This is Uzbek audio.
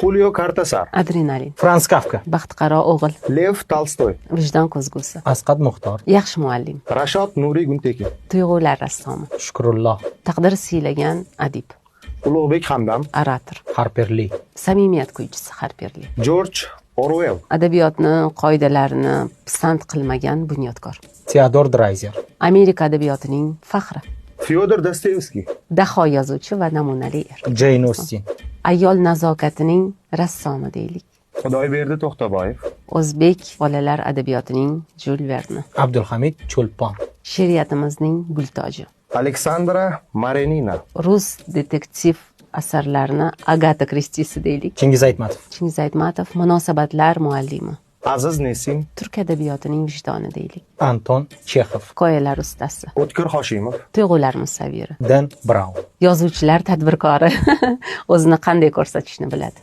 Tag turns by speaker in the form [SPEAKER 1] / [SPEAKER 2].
[SPEAKER 1] Xulio Cortázar,
[SPEAKER 2] Adrenalin.
[SPEAKER 3] Franz Kafka,
[SPEAKER 2] Baxtiqaro o'g'il.
[SPEAKER 1] Lev Tolstoy,
[SPEAKER 2] Vijdon ko'zgusi.
[SPEAKER 3] Asqat Muxtor,
[SPEAKER 2] Yaxshi muallim.
[SPEAKER 1] Rashod Nuriy Guntekin,
[SPEAKER 2] Tuyg'ular rassomi.
[SPEAKER 3] Shukrulloh,
[SPEAKER 2] Taqdir siylagan adib.
[SPEAKER 1] Ulug'bek Hamdam,
[SPEAKER 2] Orator.
[SPEAKER 3] Harper Lee,
[SPEAKER 2] Samimiyat kuychisi Harperli.
[SPEAKER 1] George Orwell,
[SPEAKER 2] Adabiyotni qoidalarini pisand qilmagan bunyodkor.
[SPEAKER 3] Theodor Dreiser,
[SPEAKER 2] Amerika adabiyotining faxri.
[SPEAKER 1] Fyodor Dostoyevskiy,
[SPEAKER 2] Daho yozuvchi va namunali er.
[SPEAKER 3] Jane Austen,
[SPEAKER 2] Ayol nazokatining rassomi deylik.
[SPEAKER 1] Xudoyberdi To'xtaboyev,
[SPEAKER 2] O'zbek bolalar adabiyotining Jules Verne.
[SPEAKER 3] Abdulhamid Cho'lpon,
[SPEAKER 2] She'riyatimizning gultoji.
[SPEAKER 1] Aleksandra Marenina,
[SPEAKER 2] Rus detektiv asarlarini Agata Kristisi deylik.
[SPEAKER 3] Chingiz Aytmatov,
[SPEAKER 2] Chingiz Aytmatov munosabatlar muallimi.
[SPEAKER 1] Aziz Nesim,
[SPEAKER 2] Turk adabiyotining vijdoni deylik.
[SPEAKER 3] Anton Chexov,
[SPEAKER 2] Hikoyalar ustasi.
[SPEAKER 1] O'tkir Hoshimov,
[SPEAKER 2] Tuyg'ular musavviri.
[SPEAKER 3] Dan Brown.
[SPEAKER 2] Yozuvchilar tadbirkori. O'zini qanday ko'rsatishni biladi.